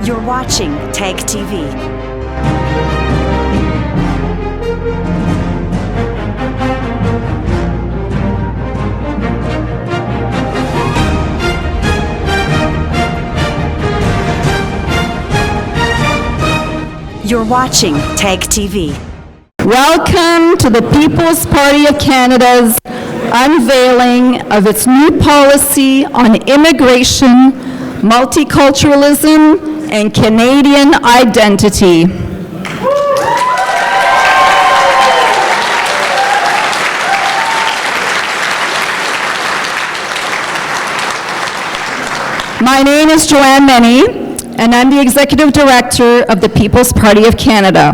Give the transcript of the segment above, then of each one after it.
You're watching TAG TV. You're watching TAG TV. Welcome to the People's Party of Canada's unveiling of its new policy on immigration, multiculturalism, and Canadian identity. My name is Joanne Meny, and I'm the Executive Director of the People's Party of Canada.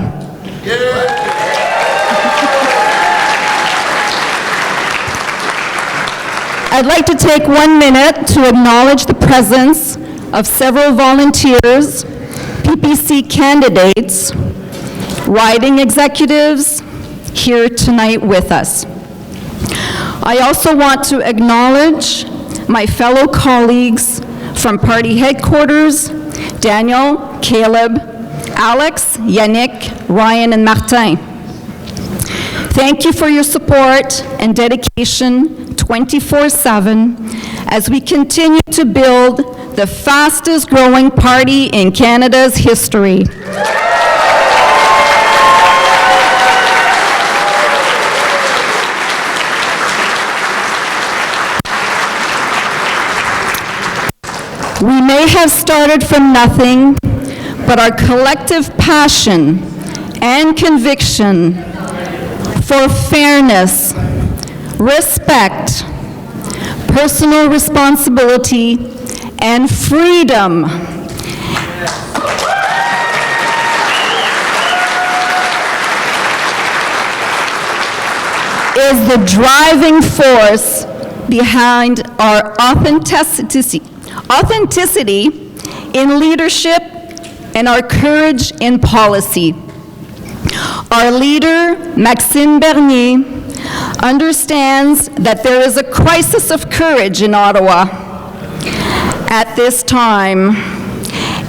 I'd like to take 1 minute to acknowledge the presence of several volunteers, PPC candidates, riding executives here tonight with us. I also want to acknowledge my fellow colleagues from party headquarters, Daniel, Caleb, Alex, Yannick, Ryan, and Martin. Thank you for your support and dedication 24/7 as we continue to build the fastest growing party in Canada's history. We may have started from nothing, but our collective passion and conviction for fairness, respect, personal responsibility, and freedom is the driving force behind our authenticity in leadership and our courage in policy. Our leader, Maxime Bernier, understands that there is a crisis of courage in Ottawa at this time,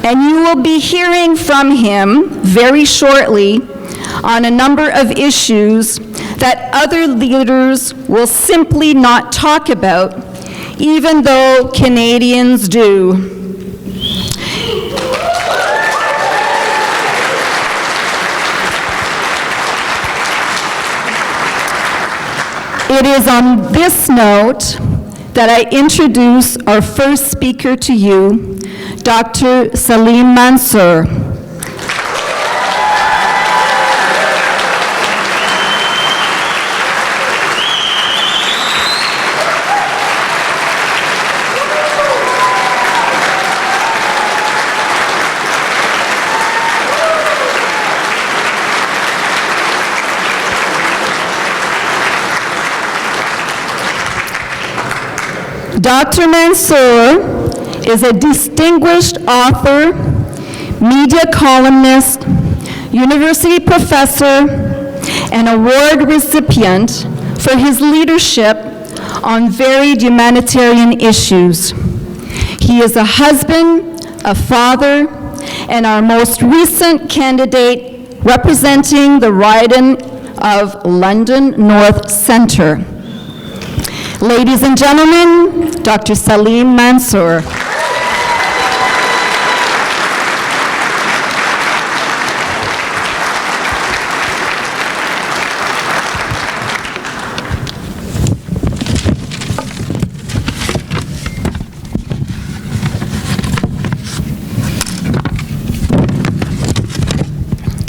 and you will be hearing from him very shortly on a number of issues that other leaders will simply not talk about, even though Canadians do. It is on this note that I introduce our first speaker to you, Dr. Salim Mansour. Dr. Mansour is a distinguished author, media columnist, university professor, and award recipient for his leadership on varied humanitarian issues. He is a husband, a father, and our most recent candidate representing the riding of London North Centre. Ladies and gentlemen, Dr. Salim Mansour.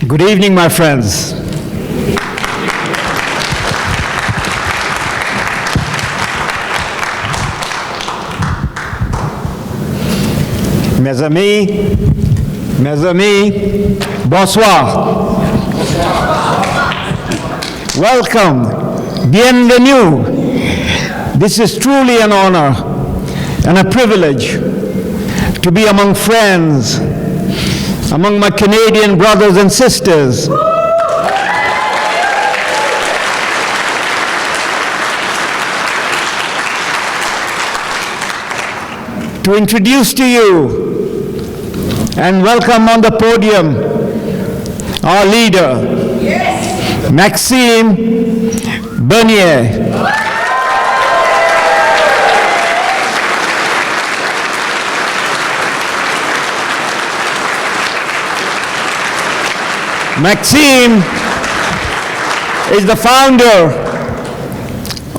Good evening, my friends. Mes amis, bonsoir. Welcome, bienvenue. This is truly an honor and a privilege to be among friends, among my Canadian brothers and sisters. To introduce to you and welcome on the podium our leader, Maxime Bernier. Maxime is the founder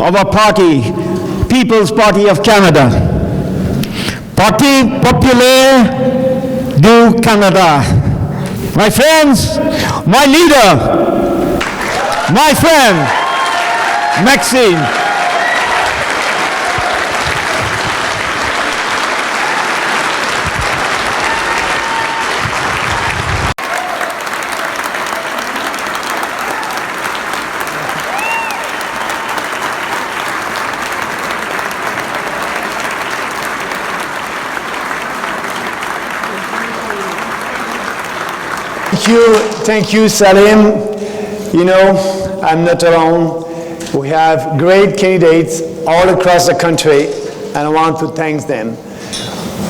of our party, People's Party of Canada. Parti Populaire du Canada. My friends, my leader, my friend, Maxime. Thank you, Salim. You know, I'm not alone. We have great candidates all across the country, and I want to thank them.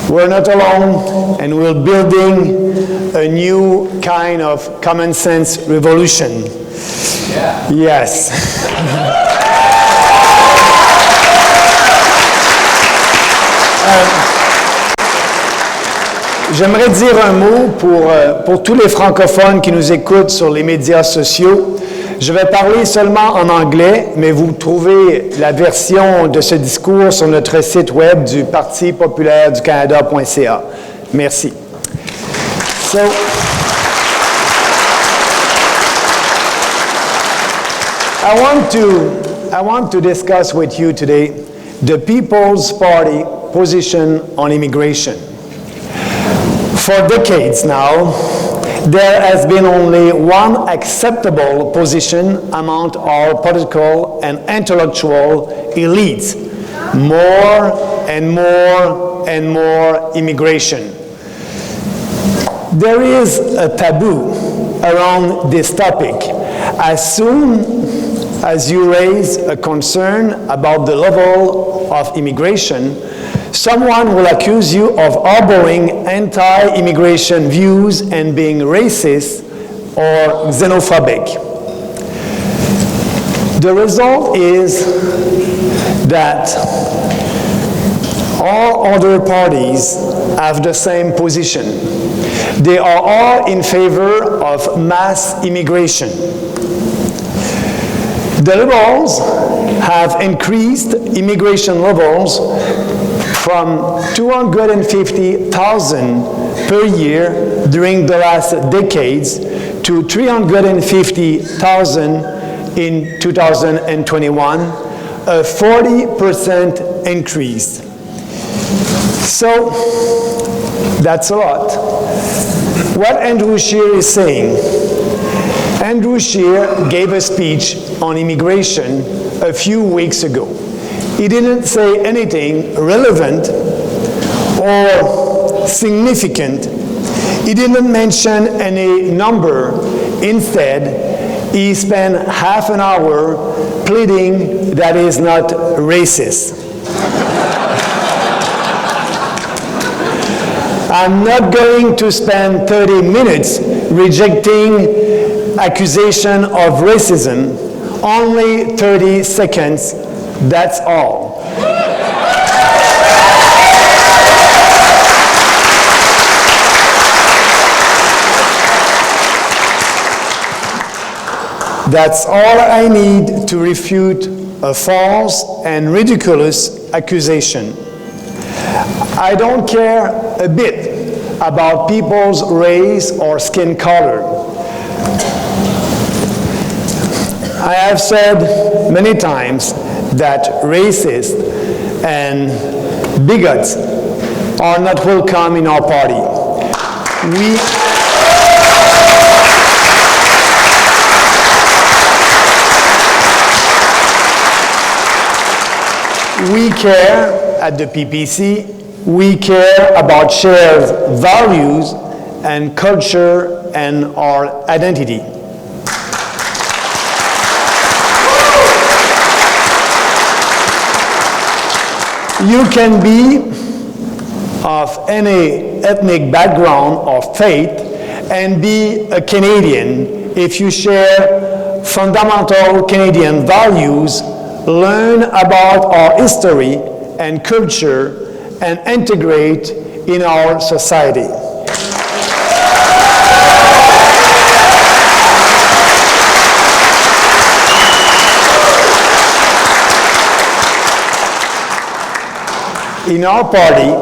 We're not alone, and we're building a new kind of common sense revolution. Yeah. Yes. J'aimerais dire un mot pour tous les francophones qui nous écoutent sur les médias sociaux. Je vais parler seulement en anglais, mais vous trouvez la version de ce discours sur notre site web du Parti populaire du Canada.ca. Merci. So, I want to discuss with you today the People's Party position on immigration. For decades now, there has been only one acceptable position among our political and intellectual elites: more and more and more immigration. There is a taboo around this topic. As soon as you raise a concern about the level of immigration, someone will accuse you of harboring anti-immigration views and being racist or xenophobic. The result is that all other parties have the same position. They are all in favor of mass immigration. The Liberals have increased immigration levels from 250,000 per year during the last decades to 350,000 in 2021, a 40% increase. So that's a lot. What Andrew Scheer is saying, Andrew Scheer gave a speech on immigration a few weeks ago. He didn't say anything relevant or significant. He didn't mention any number. Instead, he spent half an hour pleading that he is not racist. I'm not going to spend 30 minutes rejecting accusation of racism, only 30 seconds. That's all. That's all I need to refute a false and ridiculous accusation. I don't care a bit about people's race or skin color. I have said many times that racists and bigots are not welcome in our party. We care at the PPC, we care about shared values and culture and our identity. You can be of any ethnic background or faith and be a Canadian if you share fundamental Canadian values, learn about our history and culture, and integrate in our society. In our party,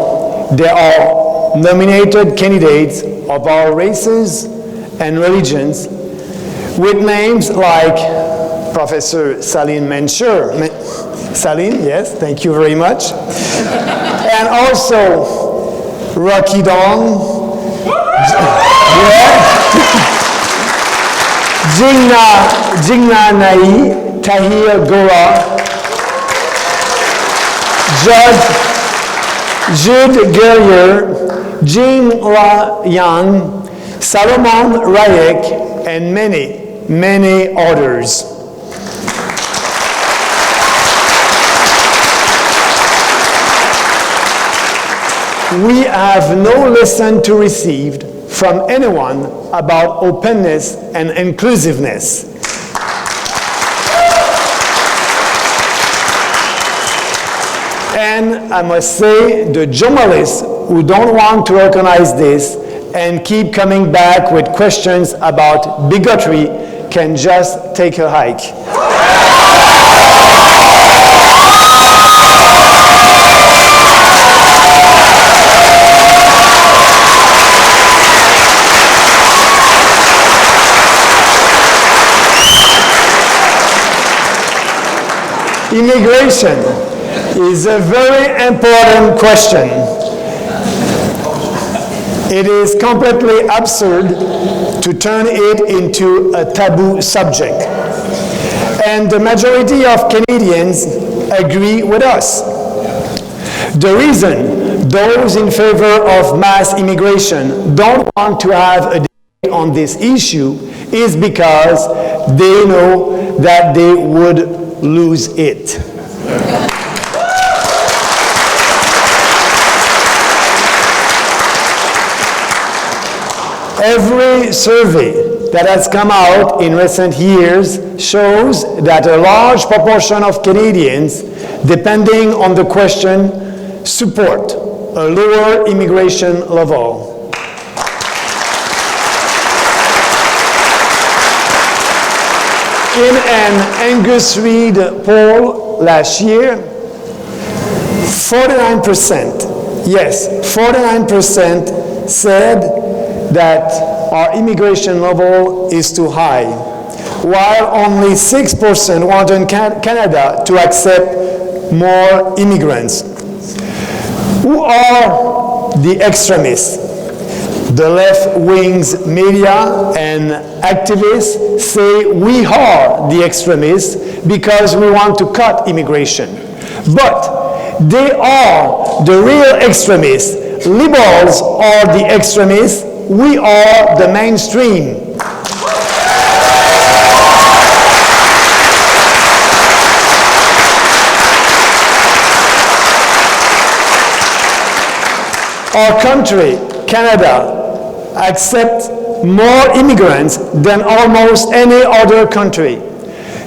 there are nominated candidates of our races and religions with names like Professor Salim Menshur. Salim, yes, thank you very much. And also Rocky Dong, Jingna Nai, Tahir Gora, Jude Guerrier, Jean La Yang, Salomon Rayek, and many, many others. We have no lesson to receive from anyone about openness and inclusiveness. And I must say, the journalists who don't want to recognize this and keep coming back with questions about bigotry can just take a hike. Immigration is a very important question. It is completely absurd to turn it into a taboo subject. And the majority of Canadians agree with us. The reason those in favor of mass immigration don't want to have a debate on this issue is because they know that they would lose it. Every survey that has come out in recent years shows that a large proportion of Canadians, depending on the question, support a lower immigration level. In an Angus Reid poll last year, 49%, yes, 49% said that our immigration level is too high, while only 6% wanted Canada to accept more immigrants. Who are the extremists? The left-wing's media and activists say we are the extremists because we want to cut immigration. But they are the real extremists. Liberals are the extremists. We are the mainstream. Our country, Canada, accepts more immigrants than almost any other country.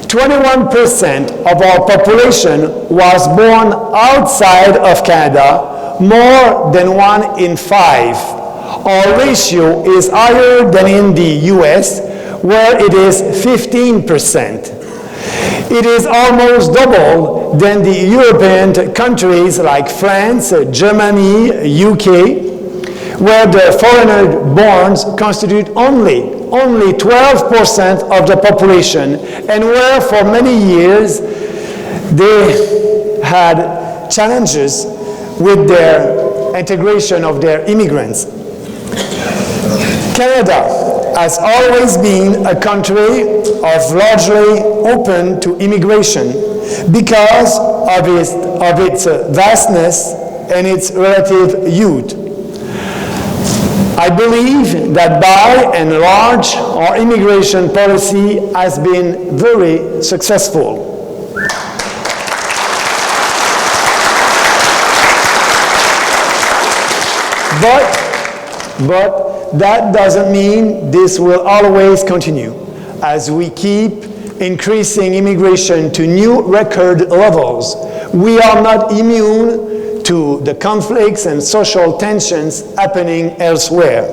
21% of our population was born outside of Canada, more than 1 in 5. Our ratio is higher than in the US, where it is 15%. It is almost double than the European countries like France, Germany, UK, where the foreigner borns constitute only 12% of the population, and where for many years they had challenges with their integration of their immigrants. Canada has always been a country of largely open to immigration because of its vastness and its relative youth. I believe that by and large, our immigration policy has been very successful. But that doesn't mean this will always continue. As we keep increasing immigration to new record levels, we are not immune to the conflicts and social tensions happening elsewhere.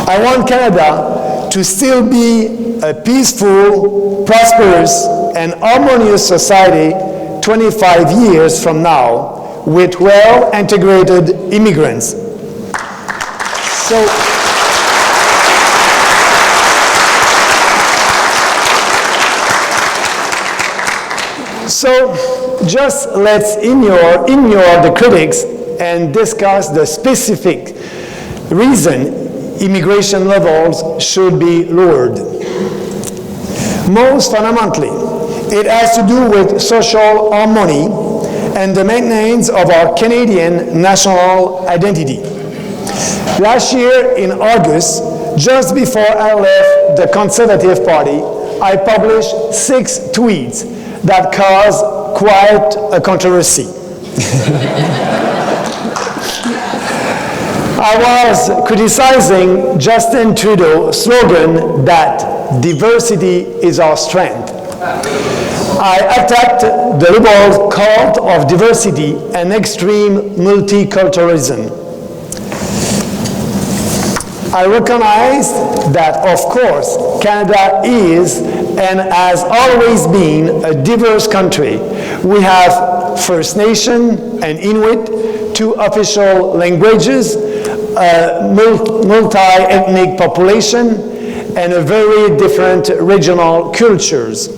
I want Canada to still be a peaceful, prosperous, and harmonious society 25 years from now with well-integrated immigrants. So just let's ignore the critics and discuss the specific reason immigration levels should be lowered. Most fundamentally, it has to do with social harmony and the maintenance of our Canadian national identity. Last year in August, just before I left the Conservative Party, I published 6 tweets that caused quite a controversy. I was criticizing Justin Trudeau's slogan that diversity is our strength. I attacked the Liberal cult of diversity and extreme multiculturalism. I recognize that, of course, Canada is and has always been a diverse country. We have First Nation and Inuit, 2 official languages, a multi-ethnic population, and a very different regional cultures.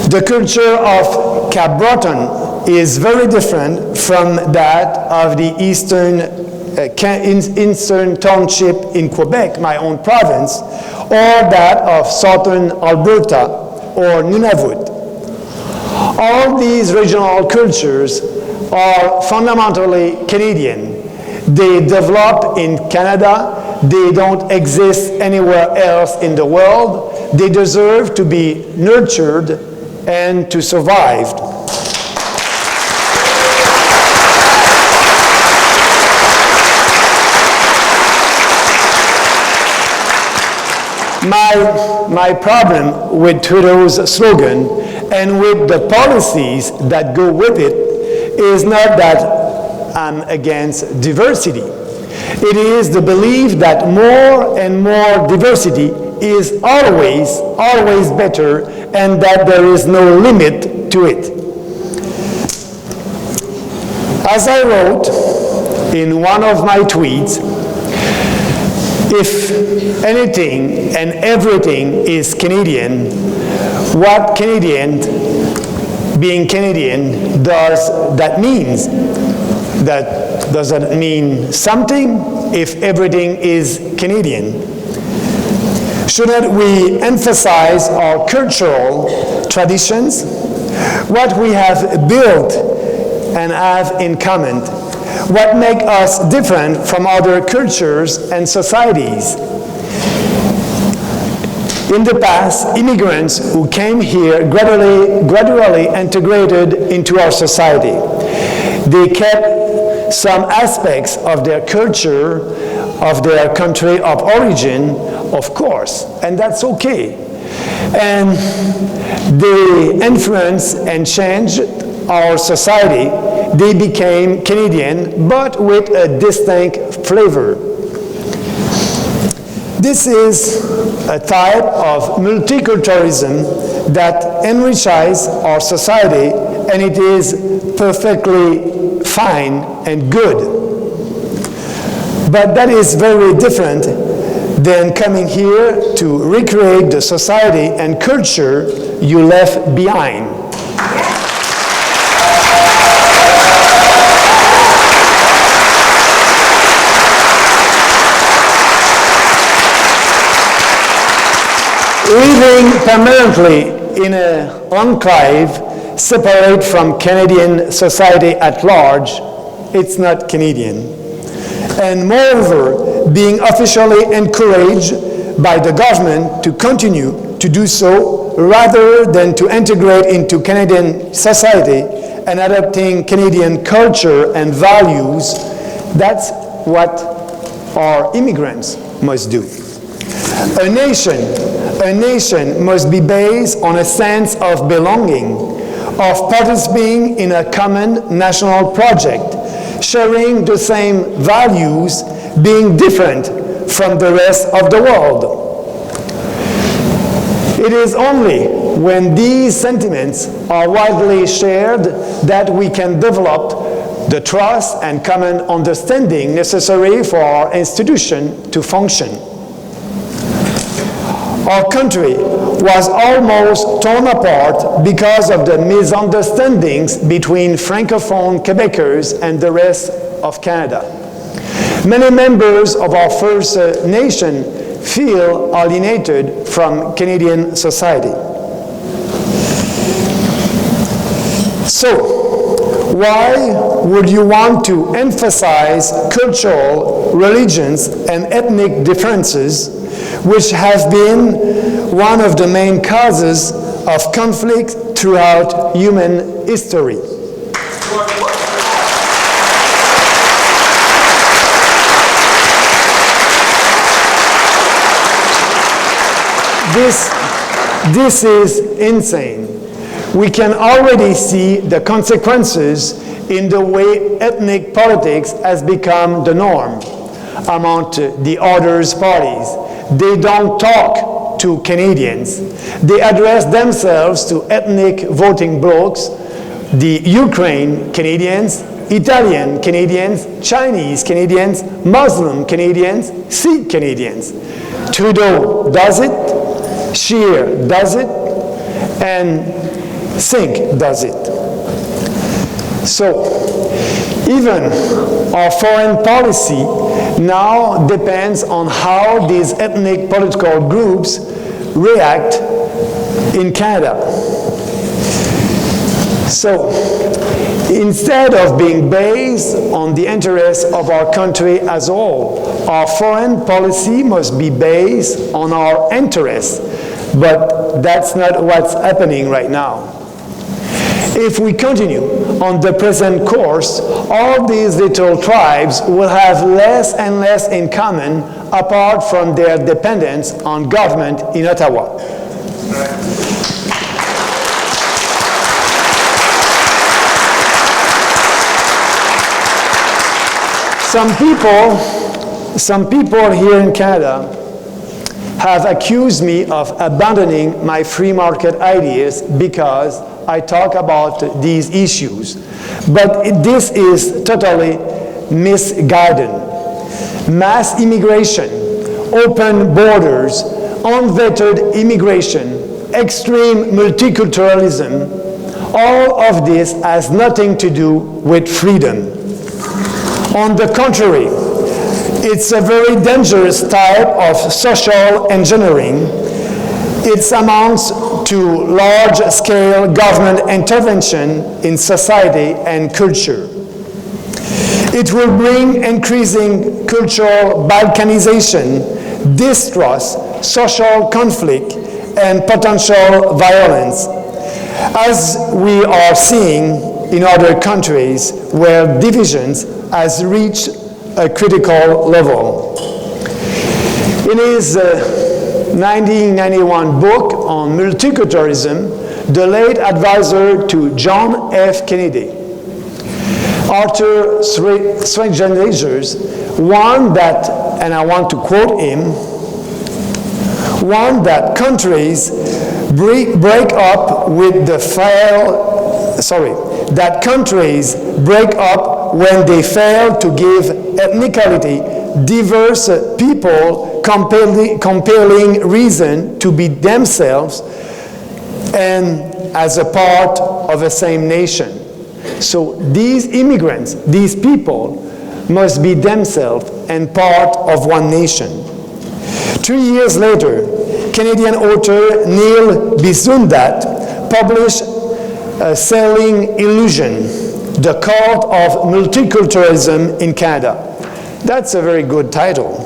The culture of Cap Breton is very different from that of the Eastern Township in Quebec, my own province, or that of Southern Alberta or Nunavut. All these regional cultures are fundamentally Canadian. They develop in Canada. They don't exist anywhere else in the world. They deserve to be nurtured and to survive. My problem with Trudeau's slogan and with the policies that go with it is not that I'm against diversity. It is the belief that more and more diversity is always better, and that there is no limit to it. As I wrote in one of my tweets, if anything and everything is Canadian, what being Canadian does that means? Does that mean something if everything is Canadian? Shouldn't we emphasize our cultural traditions, what we have built and have in common? What makes us different from other cultures and societies? In the past, immigrants who came here gradually integrated into our society. They kept some aspects of their culture, of their country of origin, of course, and that's okay. And they influenced and changed our society. They became Canadian, but with a distinct flavor. This is a type of multiculturalism that enriches our society, and it is perfectly fine and good. But that is very different than coming here to recreate the society and culture you left behind. Living permanently in an enclave separate from Canadian society at large, it's not Canadian. And moreover, being officially encouraged by the government to continue to do so rather than to integrate into Canadian society and adopting Canadian culture and values, That's what our immigrants must do. A nation must be based on a sense of belonging, of participating in a common national project, sharing the same values, being different from the rest of the world. It is only when these sentiments are widely shared that we can develop the trust and common understanding necessary for our institution to function. Our country was almost torn apart because of the misunderstandings between Francophone Quebecers and the rest of Canada. Many members of our First Nation feel alienated from Canadian society. So, why would you want to emphasize cultural, religions, and ethnic differences, which have been one of the main causes of conflict throughout human history? This is insane. We can already see the consequences in the way ethnic politics has become the norm among the other parties. They don't talk to Canadians. They address themselves to ethnic voting blocs, the Ukraine Canadians, Italian Canadians, Chinese Canadians, Muslim Canadians, Sikh Canadians. Trudeau does it, Scheer does it, and Singh does it. So, even our foreign policy now depends on how these ethnic political groups react in Canada. So, instead of being based on the interests of our country as a whole, our foreign policy must be based on our interests, but that's not what's happening right now. If we continue on the present course, all these little tribes will have less and less in common apart from their dependence on government in Ottawa. Some people here in Canada have accused me of abandoning my free market ideas because I talk about these issues. But this is totally misguided. Mass immigration, open borders, unvetted immigration, extreme multiculturalism, all of this has nothing to do with freedom. On the contrary, it's a very dangerous type of social engineering. It amounts to large-scale government intervention in society and culture. It will bring increasing cultural balkanization, distrust, social conflict, and potential violence, as we are seeing in other countries where divisions has reached a critical level. In his 1991 book on multiculturalism, the late advisor to John F. Kennedy, Arthur Schwarzenegger, warned that, and I want to quote him, warned that countries break up with the that countries break up when they fail to give ethnically diverse people compelling reason to be themselves and as a part of the same nation. So these immigrants, these people, must be themselves and part of one nation. 3 years later, Canadian author Neil Bisundat published Selling Illusion, The Cult of Multiculturalism in Canada. That's a very good title.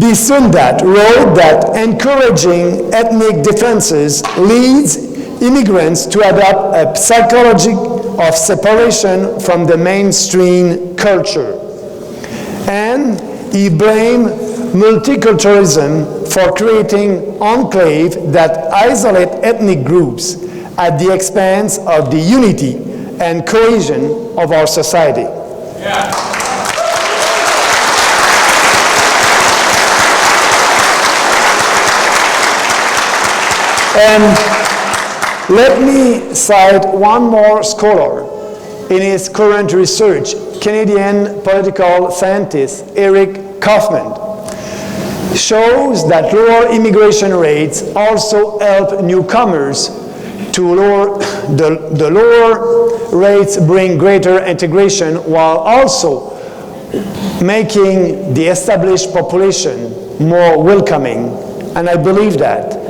Bisundat wrote that encouraging ethnic differences leads immigrants to adopt a of separation from the mainstream culture. And he blamed multiculturalism for creating enclaves that isolate ethnic groups at the expense of the unity and cohesion of our society. And let me cite one more scholar in his current research, Canadian political scientist Eric Kaufman, shows that lower immigration rates also help newcomers to lower the lower rates bring greater integration while also making the established population more welcoming, and I believe that.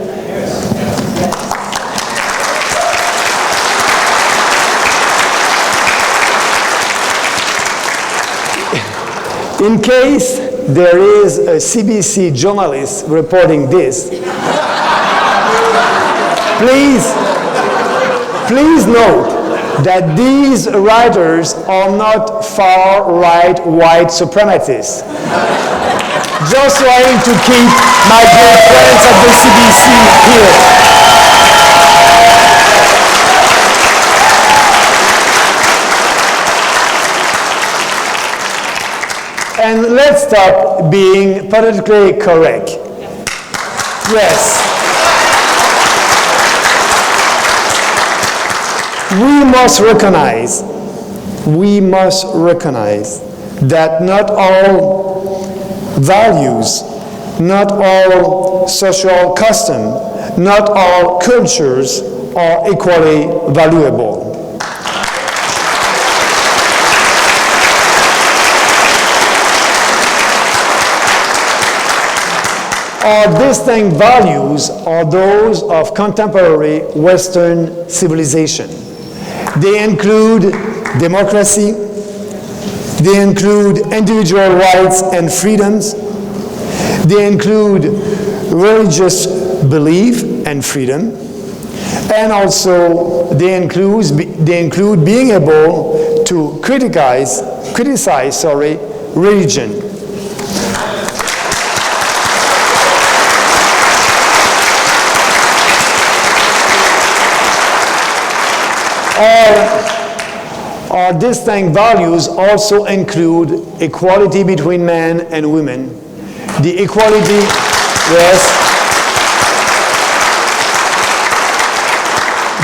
In case there is a CBC journalist reporting this, please note that these writers are not far-right white supremacists. Just trying to keep my good friends at the CBC here. And let's stop being politically correct. Yes. We must recognize that not all values, not all social customs, not all cultures are equally valuable. Our distinct values are those of contemporary Western civilization. They include democracy, they include individual rights and freedoms, they include religious belief and freedom, and also they include being able to criticize religion. Our distinct values also include equality between men and women, the equality, yes,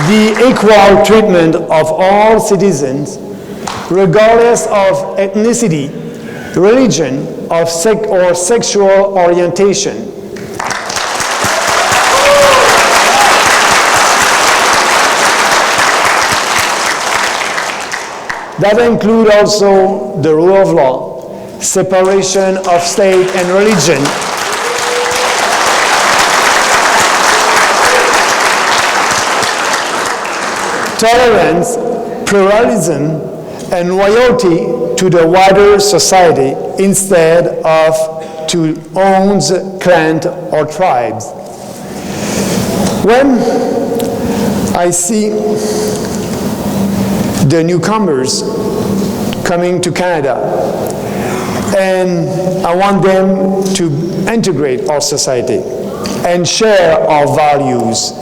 the equal treatment of all citizens, regardless of ethnicity, religion, or sexual orientation. That includes also the rule of law, separation of state and religion, tolerance, pluralism, and loyalty to the wider society instead of to own clans or tribes. When I see the newcomers coming to Canada, and I want them to integrate our society and share our values.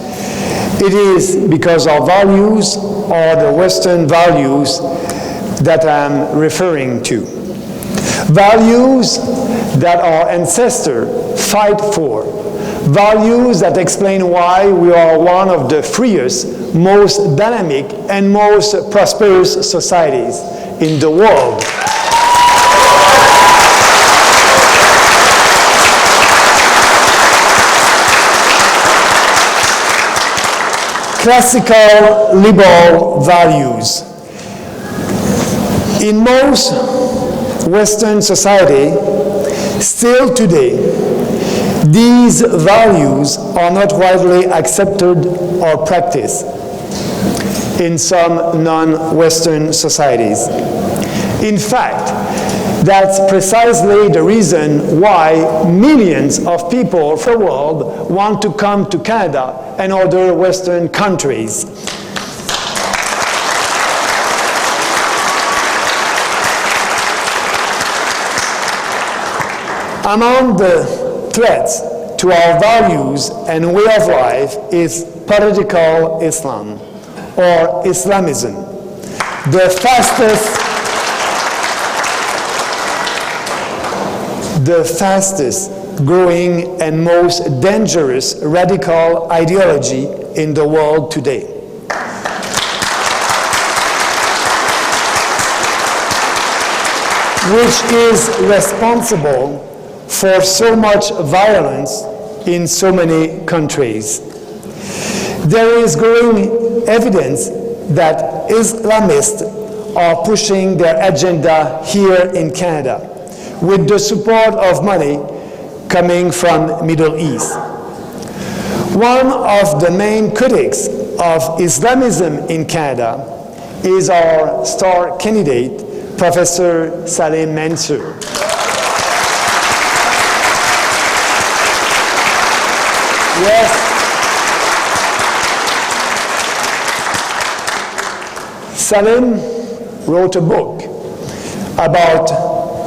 It is because our values are the Western values that I'm referring to. Values that our ancestors fight for. Values that explain why we are one of the freest, most dynamic, and most prosperous societies in the world. Classical liberal values. In most Western society, still today, these values are not widely accepted or practiced in some non-Western societies. In fact, that's precisely the reason why millions of people from the world want to come to Canada and other Western countries. Among the threats to our values and way of life is political Islam, or Islamism, the fastest growing and most dangerous radical ideology in the world today. Which is responsible for so much violence in so many countries. There is growing evidence that Islamists are pushing their agenda here in Canada with the support of money coming from Middle East. One of the main critics of Islamism in Canada is our star candidate, Professor Salim Mansour. Yes. Salim wrote a book about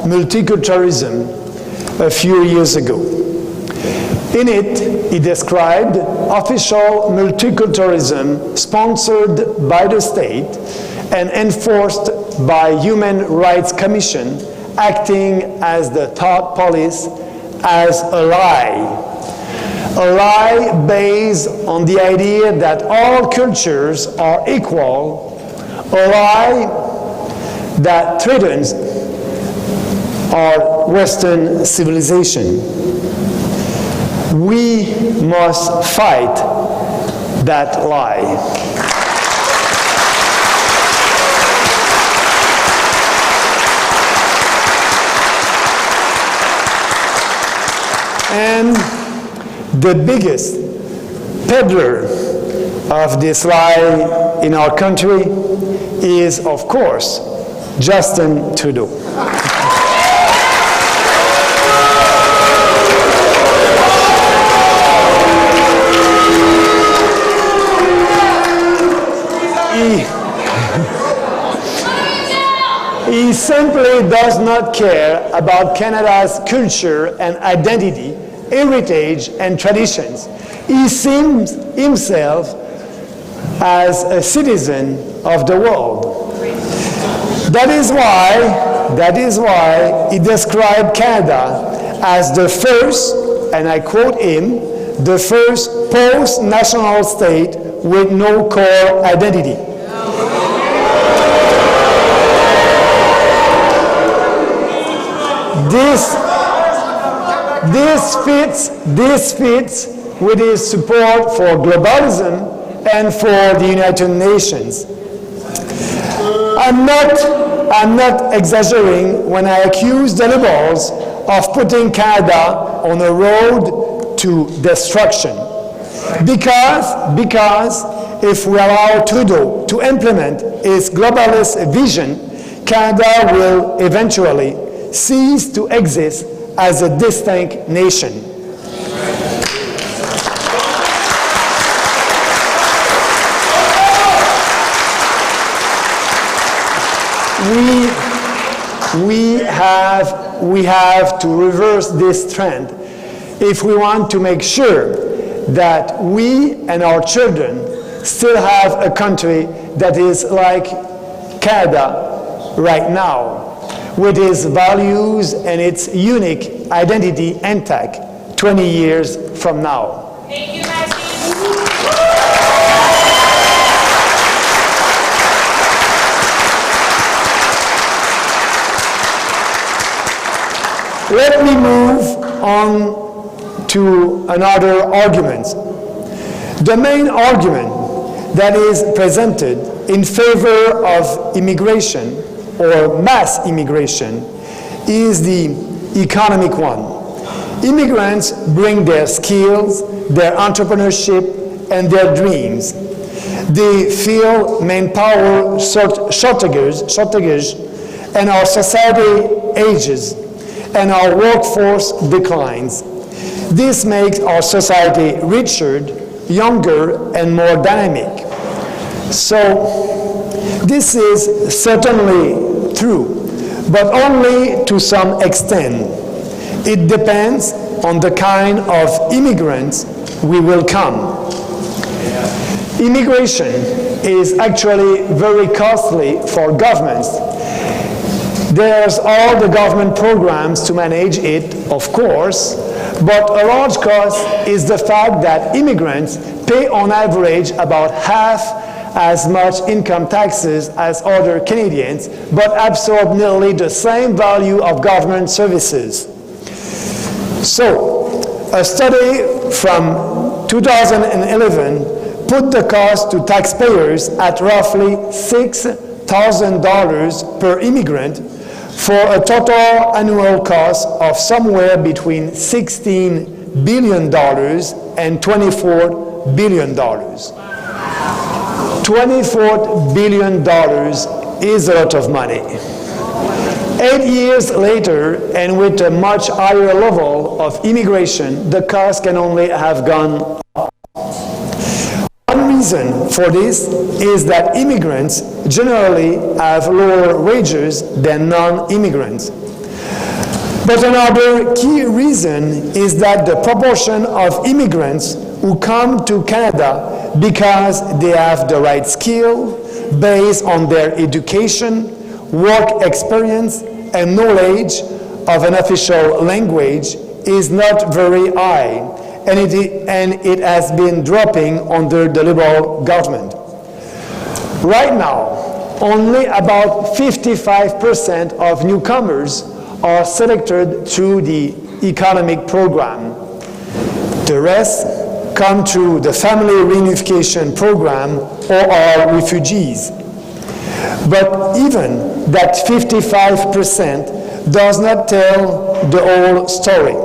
multiculturalism a few years ago. In it, he described official multiculturalism sponsored by the state and enforced by Human Rights Commission, acting as the thought police, as a lie. A lie based on the idea that all cultures are equal, a lie that threatens our Western civilization. We must fight that lie. And the biggest peddler of this lie in our country is, of course, Justin Trudeau. He simply does not care about Canada's culture and identity, heritage and traditions. He sees himself as a citizen of the world. That is why he described Canada as the first, and I quote him, the first post-national state with no core identity. This fits with his support for globalism and for the United Nations. I'm not exaggerating when I accuse the Liberals of putting Canada on a road to destruction. Because if we allow Trudeau to implement his globalist vision, Canada will eventually cease to exist as a distinct nation. We have to reverse this trend if we want to make sure that we and our children still have a country that is like Canada right now, with its values and its unique identity intact 20 years from now. Thank you, Maxime. Let me move on to another argument. The main argument that is presented in favor of immigration or mass immigration is the economic one. Immigrants bring their skills, their entrepreneurship, and their dreams. They feel manpower shortages, and our society ages, and our workforce declines. This makes our society richer, younger, and more dynamic. So, this is certainly true, but only to some extent. It depends on the kind of immigrants we welcome. Immigration is actually very costly for governments. There's all the government programs to manage it, of course, but a large cost is the fact that immigrants pay on average about half as much income taxes as other Canadians, but absorb nearly the same value of government services. So, a study from 2011 put the cost to taxpayers at roughly $6,000 per immigrant, for a total annual cost of somewhere between $16 billion and $24 billion. $24 billion is a lot of money. 8 years later, and with a much higher level of immigration, the cost can only have gone up. One reason for this is that immigrants generally have lower wages than non-immigrants. But another key reason is that the proportion of immigrants who come to Canada because they have the right skill based on their education, work experience, and knowledge of an official language is not very high, and it has been dropping under the Liberal government. Right now, only about 55% of newcomers are selected through the economic program. The rest come through the family reunification program or are refugees. But even that 55% does not tell the whole story.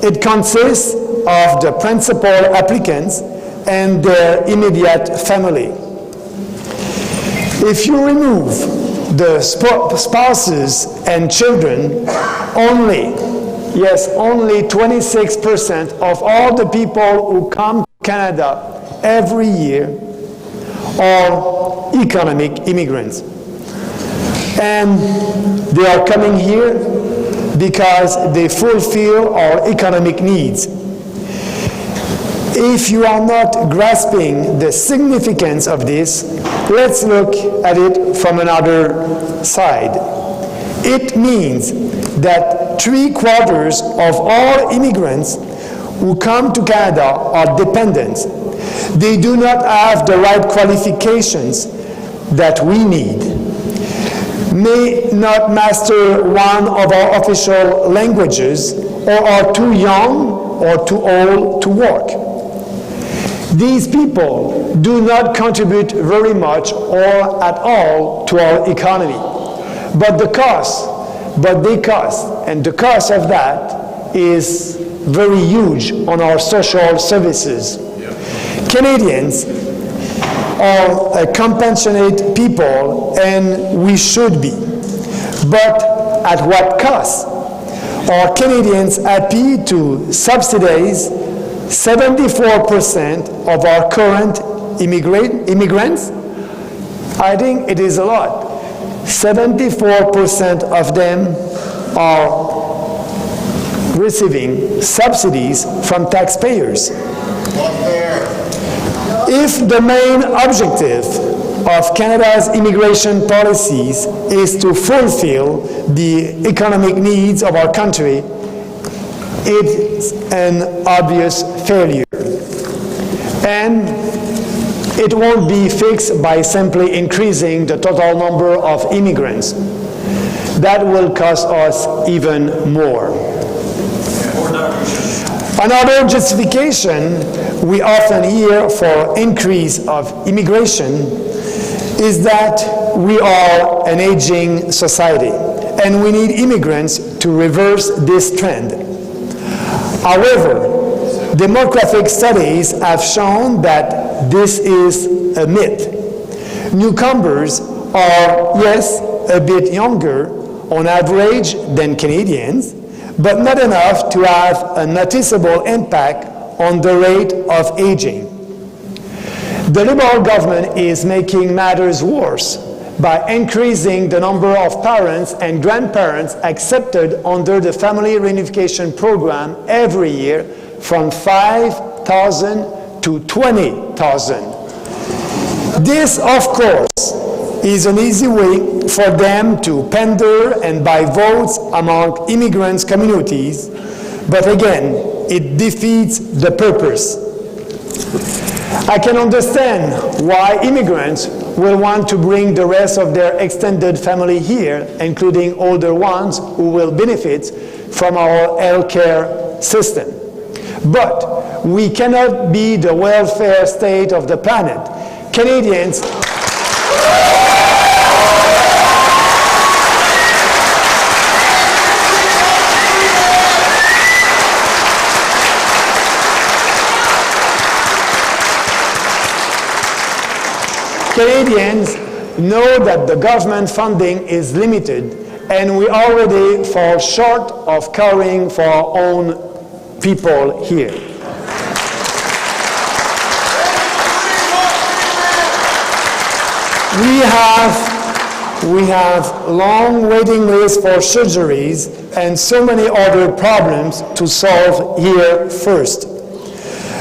It consists of the principal applicants and their immediate family. If you remove the spouses and children, only 26% of all the people who come to Canada every year are economic immigrants. And they are coming here because they fulfill our economic needs. If you are not grasping the significance of this, let's look at it from another side. It means that 3/4 of all immigrants who come to Canada are dependents. They do not have the right qualifications that we need, may not master one of our official languages, or are too young or too old to work. These people do not contribute very much or at all to our economy. But they cost, and the cost of that is very huge on our social services. Canadians are a compassionate people, and we should be. But at what cost? Are Canadians happy to subsidize 74% of our current immigrants? I think it is a lot. 74% of them are receiving subsidies from taxpayers. If the main objective of Canada's immigration policies is to fulfill the economic needs of our country, it's an obvious failure. And it won't be fixed by simply increasing the total number of immigrants. That will cost us even more. Another justification we often hear for increase of immigration is that we are an aging society and we need immigrants to reverse this trend. However, demographic studies have shown that this is a myth. Newcomers are, yes, a bit younger on average than Canadians, but not enough to have a noticeable impact on the rate of aging. The Liberal government is making matters worse by increasing the number of parents and grandparents accepted under the Family Reunification Program every year from 5,000 to 20,000. This, of course, is an easy way for them to pander and buy votes among immigrants' communities, but again, it defeats the purpose. I can understand why immigrants will want to bring the rest of their extended family here, including older ones who will benefit from our healthcare system. But we cannot be the welfare state of the planet. Canadians know that the government funding is limited, and we already fall short of caring for our own people here. We have long waiting lists for surgeries and so many other problems to solve here first.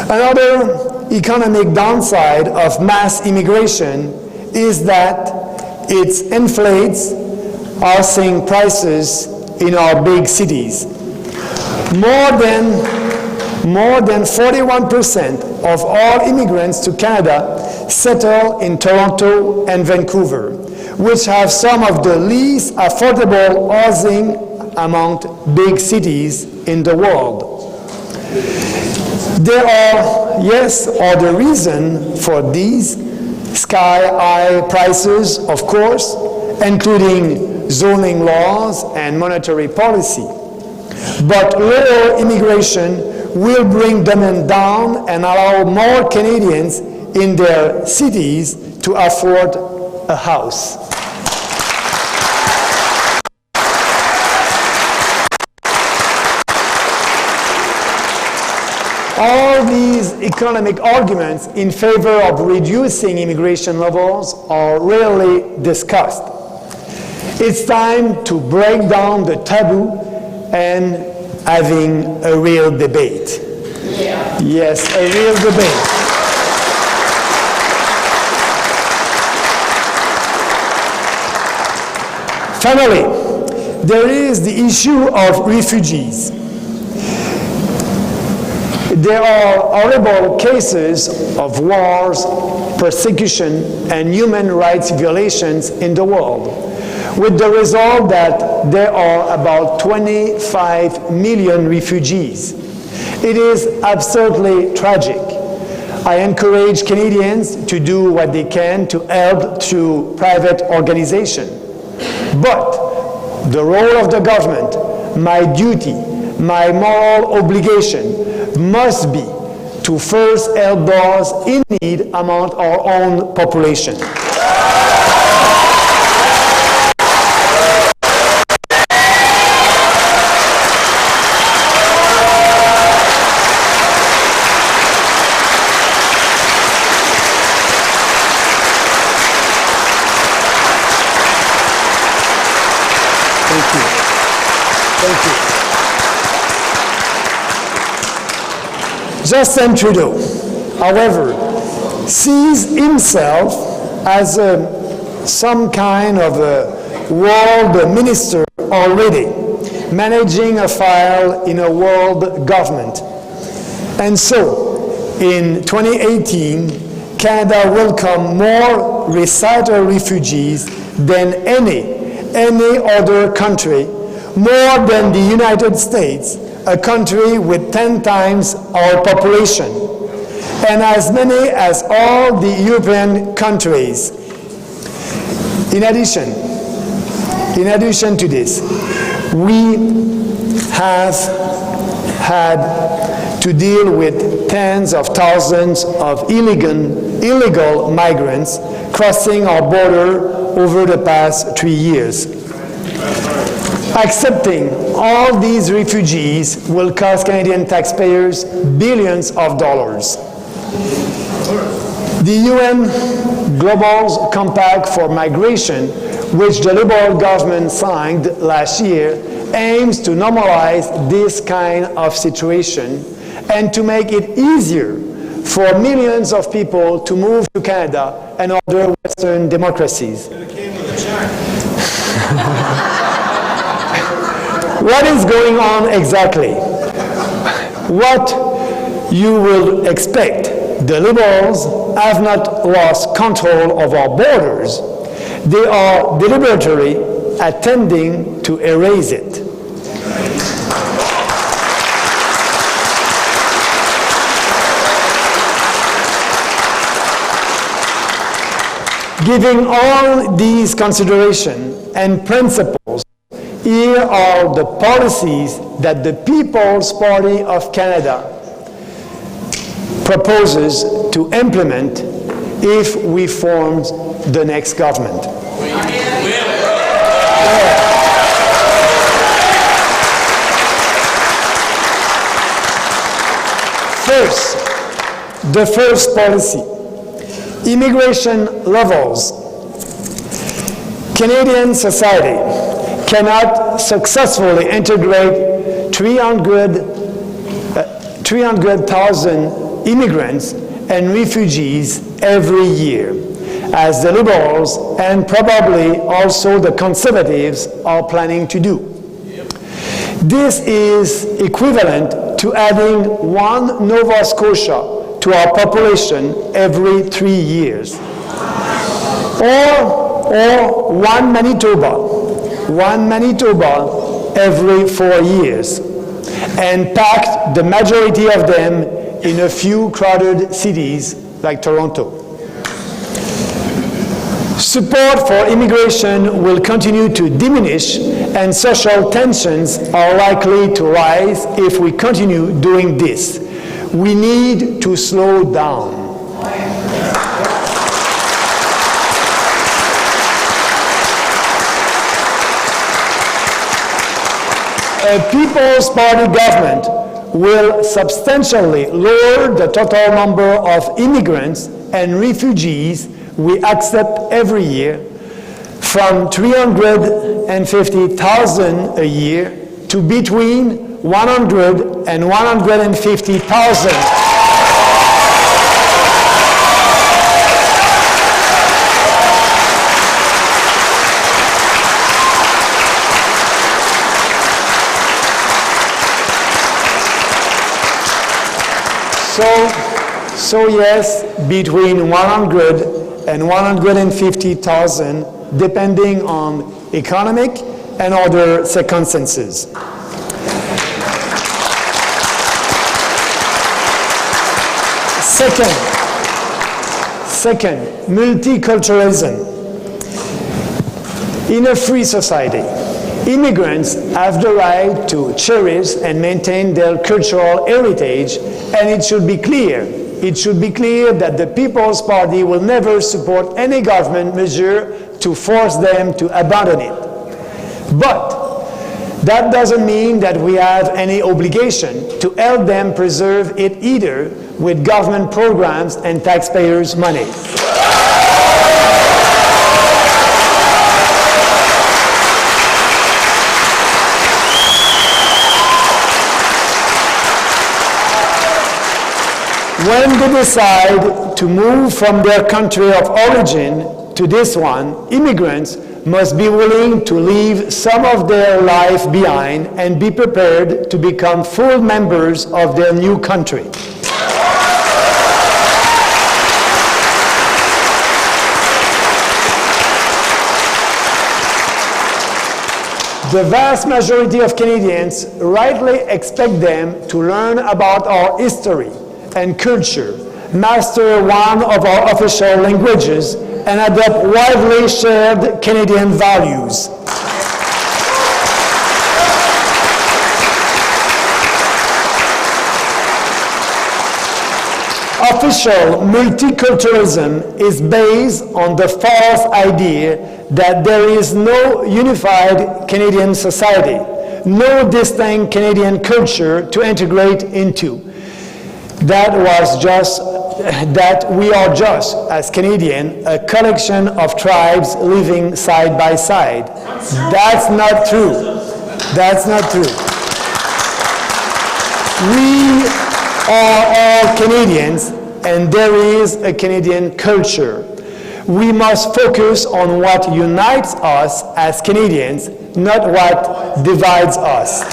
Another economic downside of mass immigration is that it inflates housing prices in our big cities. More than 41% of all immigrants to Canada settle in Toronto and Vancouver, which have some of the least affordable housing among big cities in the world. There are, yes, other reasons for these sky-high prices, of course, including zoning laws and monetary policy. But lower immigration will bring demand down and allow more Canadians in their cities to afford a house. All these economic arguments in favor of reducing immigration levels are rarely discussed. It's time to break down the taboo and having a real debate. Yeah. Yes, a real debate. Finally, there is the issue of refugees. There are horrible cases of wars, persecution, and human rights violations in the world, with the result that there are about 25 million refugees. It is absolutely tragic. I encourage Canadians to do what they can to help through private organizations. But the role of the government, my duty, my moral obligation, must be to first help those in need among our own population. Thank you. Thank you. Justin Trudeau, however, sees himself as some kind of a world minister already, managing a file in a world government. And so, in 2018, Canada welcomed more resettler refugees than any other country, more than the United States, a country with 10 times our population, and as many as all the European countries. In addition to this, we have had to deal with tens of thousands of illegal migrants crossing our border over the past 3 years. Accepting all these refugees will cost Canadian taxpayers billions of dollars. The UN Global Compact for Migration, which the Liberal government signed last year, aims to normalize this kind of situation and to make it easier for millions of people to move to Canada and other Western democracies. What is going on exactly? What you will expect. The Liberals have not lost control of our borders. They are deliberately attempting to erase it. Giving all these considerations and principles, here are the policies that the People's Party of Canada proposes to implement if we form the next government. First, the first policy, immigration levels. Canadian society cannot successfully integrate 300,000 immigrants and refugees every year, as the Liberals and probably also the Conservatives are planning to do. This is equivalent to adding one Nova Scotia to our population every 3 years, or one Manitoba every 4 years, and packed the majority of them in a few crowded cities like Toronto. Support for immigration will continue to diminish, and social tensions are likely to rise if we continue doing this. We need to slow down. A People's Party government will substantially lower the total number of immigrants and refugees we accept every year from 350,000 a year to between 100 and 150,000. So yes, between 100 and 150,000, depending on economic and other circumstances. Second, multiculturalism. In a free society, immigrants have the right to cherish and maintain their cultural heritage, and it should be clear that the People's Party will never support any government measure to force them to abandon it. But that doesn't mean that we have any obligation to help them preserve it either with government programs and taxpayers' money. When they decide to move from their country of origin to this one, immigrants must be willing to leave some of their life behind and be prepared to become full members of their new country. The vast majority of Canadians rightly expect them to learn about our history and culture, master one of our official languages, and adopt widely shared Canadian values. Official multiculturalism is based on the false idea that there is no unified Canadian society, no distinct Canadian culture to integrate into. That was just that we are just, as Canadians, a collection of tribes living side by side. That's not true. That's not true. We are all Canadians, and there is a Canadian culture. We must focus on what unites us as Canadians, not what divides us.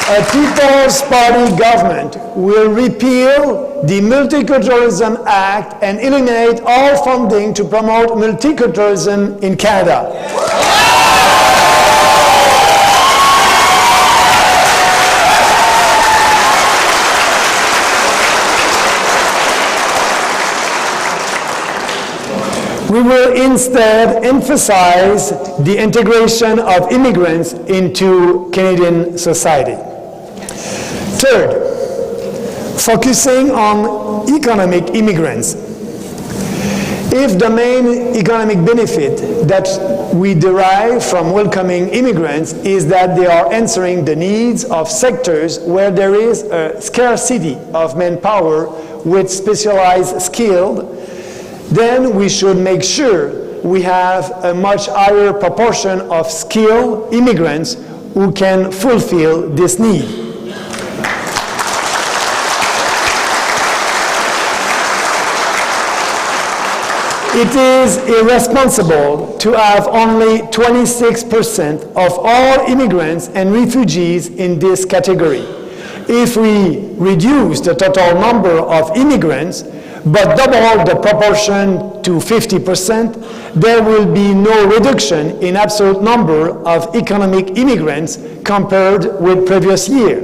A People's Party government will repeal the Multiculturalism Act and eliminate all funding to promote multiculturalism in Canada. We will instead emphasize the integration of immigrants into Canadian society. Third, focusing on economic immigrants. If the main economic benefit that we derive from welcoming immigrants is that they are answering the needs of sectors where there is a scarcity of manpower with specialized skills, then we should make sure we have a much higher proportion of skilled immigrants who can fulfill this need. It is irresponsible to have only 26% of all immigrants and refugees in this category. If we reduce the total number of immigrants, but double the proportion to 50%, there will be no reduction in absolute number of economic immigrants compared with previous year.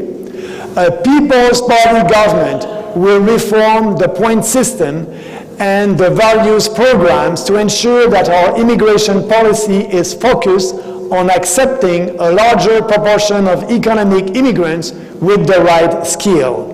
A People's Party government will reform the point system and the values programs to ensure that our immigration policy is focused on accepting a larger proportion of economic immigrants with the right skill.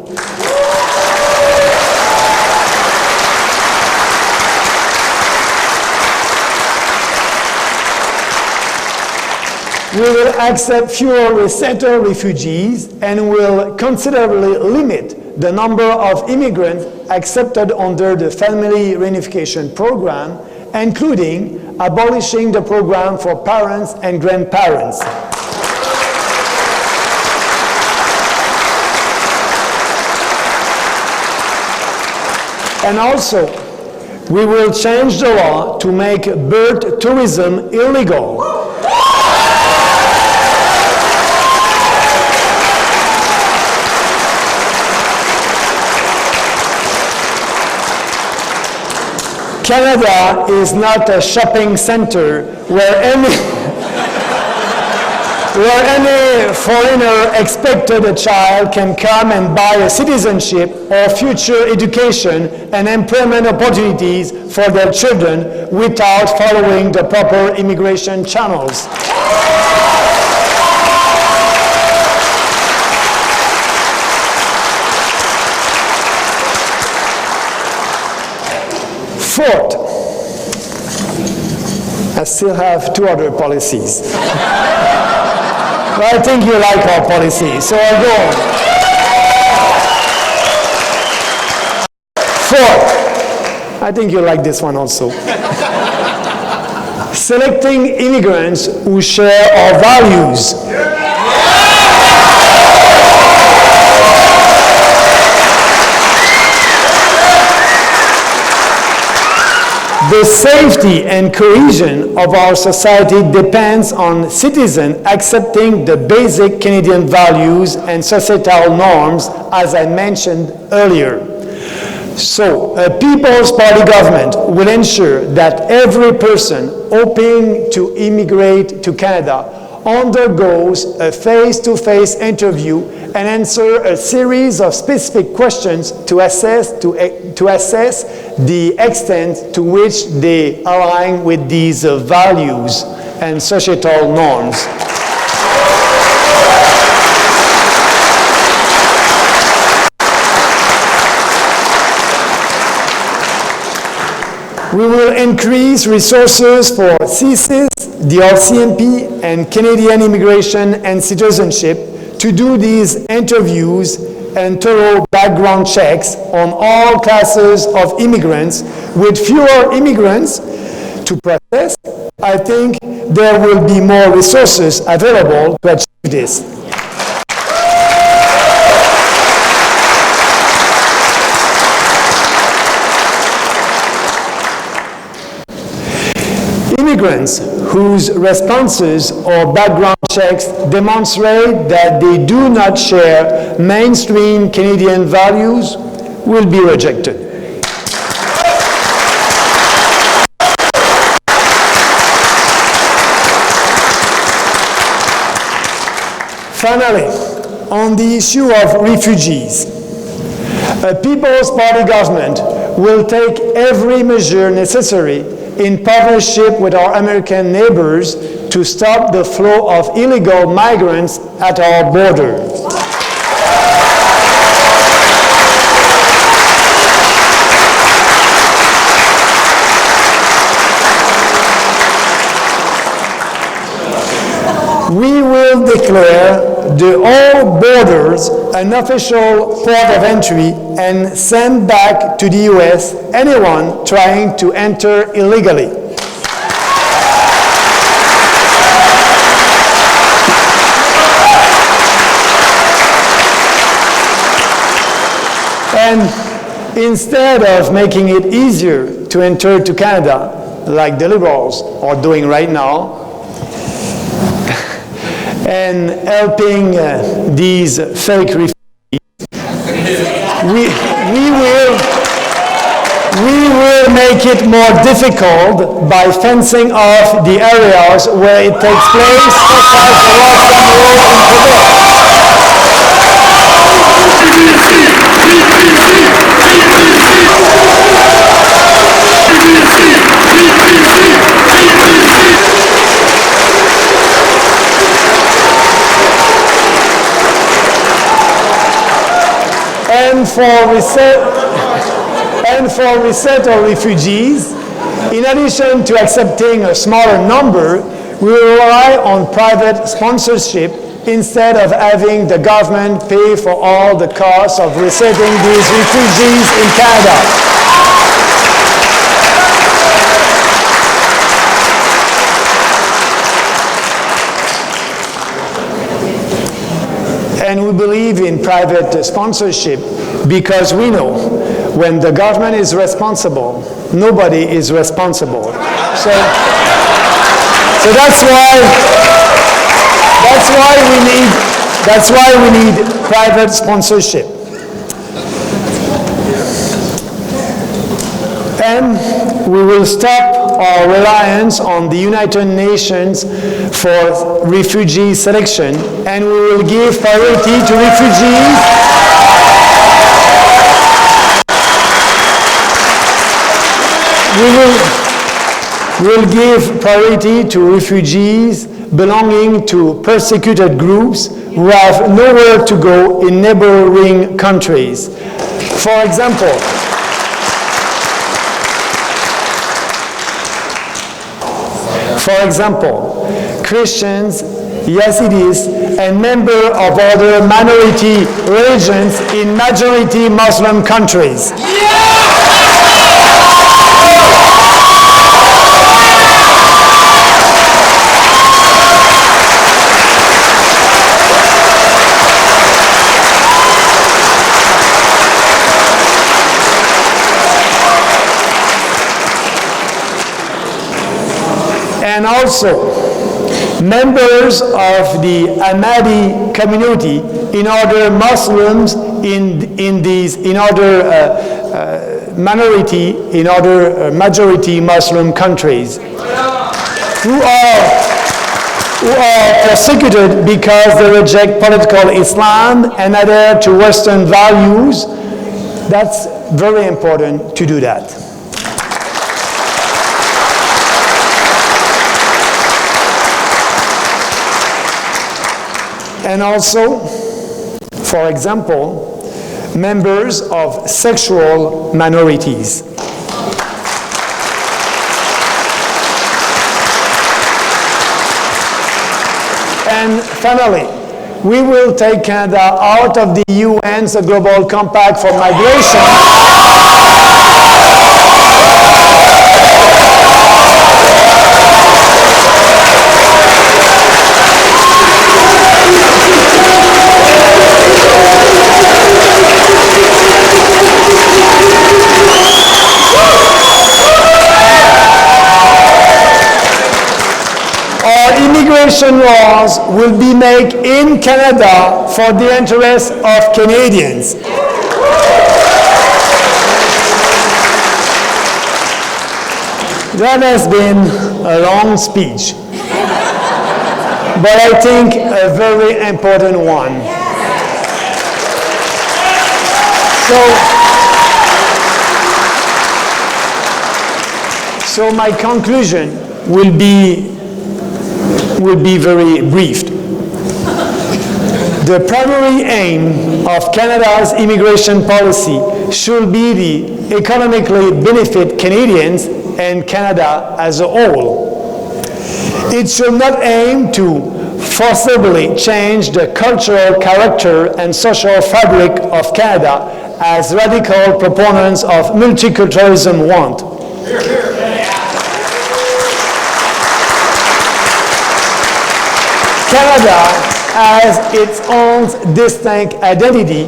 We will accept fewer resettled refugees and will considerably limit the number of immigrants accepted under the Family Reunification Program, including abolishing the program for parents and grandparents. And also, we will change the law to make birth tourism illegal. Canada is not a shopping center where any foreigner expected a child can come and buy a citizenship or future education and employment opportunities for their children without following the proper immigration channels. Fourth, I still have two other policies. But I think you like our policy, so I'll go on. Fourth, I think you like this one also. Selecting immigrants who share our values. The safety and cohesion of our society depends on citizens accepting the basic Canadian values and societal norms, as I mentioned earlier. So, a People's Party government will ensure that every person hoping to immigrate to Canada undergoes a face-to-face interview and answer a series of specific questions to assess the extent to which they align with these values and societal norms. We will increase resources for CSIS the RCMP and Canadian Immigration and Citizenship to do these interviews and thorough background checks on all classes of immigrants with fewer immigrants to process. I think there will be more resources available to achieve this. Immigrants whose responses or background checks demonstrate that they do not share mainstream Canadian values will be rejected. Finally, on the issue of refugees, a People's Party government will take every measure necessary in partnership with our American neighbors to stop the flow of illegal migrants at our border. We will declare all borders an official port of entry and send back to the U.S. anyone trying to enter illegally. And instead of making it easier to enter to Canada, like the Liberals are doing right now, and helping these fake refugees, we will make it more difficult by fencing off the areas where it takes place, such as the Western Road in Quebec. And for resettled refugees, in addition to accepting a smaller number, we rely on private sponsorship instead of having the government pay for all the costs of resettling these refugees in Canada. And we believe in private sponsorship because we know when the government is responsible, nobody is responsible. So that's why we need private sponsorship. And we will stop our reliance on the United Nations for refugee selection, and we will give priority to refugees. We will give priority to refugees belonging to persecuted groups who have nowhere to go in neighboring countries. For example, Christians, Yazidis, and members of other minority religions in majority Muslim countries. And also, members of the Ahmadi community in other Muslims in other majority Muslim countries who are persecuted because they reject political Islam and adhere to Western values. That's very important to do that. And also, for example, members of sexual minorities. finally, we will take Canada out of the UN's Global Compact for Migration. Our immigration laws will be made in Canada for the interests of Canadians. That has been a long speech, but I think a very important one. So my conclusion will be very brief. The primary aim of Canada's immigration policy should be to economically benefit Canadians and Canada as a whole. It should not aim to forcibly change the cultural character and social fabric of Canada as radical proponents of multiculturalism want. Canada has its own distinct identity,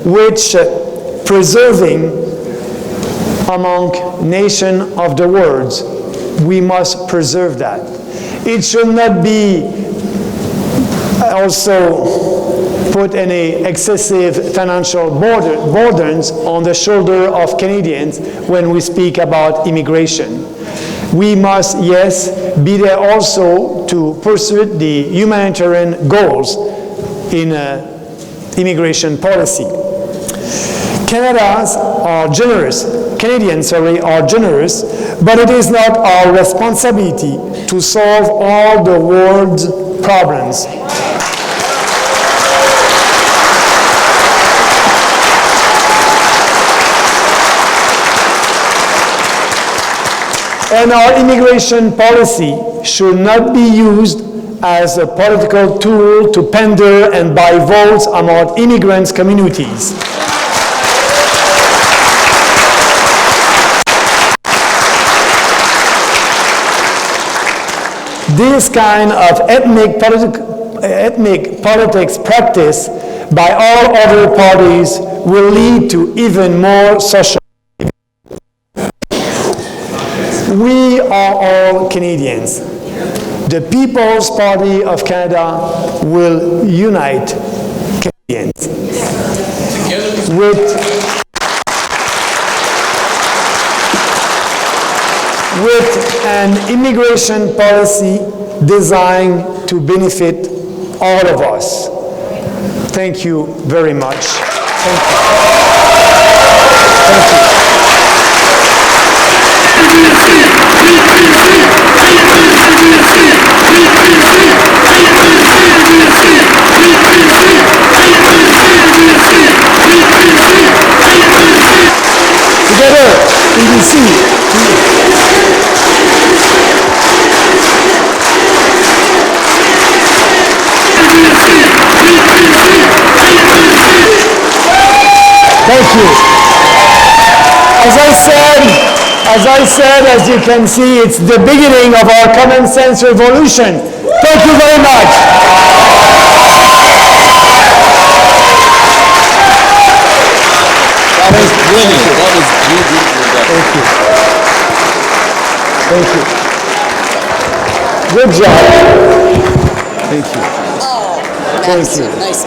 which preserving among nations of the world, we must preserve that. It should not be also put any excessive financial burdens on the shoulder of Canadians when we speak about immigration. We must, yes, be there also to pursue the humanitarian goals in immigration policy. Canadians are generous, but it is not our responsibility to solve all the world's problems. And our immigration policy should not be used as a political tool to pander and buy votes among immigrant communities. This kind of ethnic politics practice by all other parties will lead to even more social. We are all Canadians. The People's Party of Canada will unite Canadians with an immigration policy designed to benefit all of us. Thank you very much. Thank you. Thank you. Together, PPC. Thank you. As I said, as you can see, it's the beginning of our common sense revolution. Thank you very much. That was brilliant. That was beautiful. Thank you. Good job. Thank you. Oh, Maxime, nice.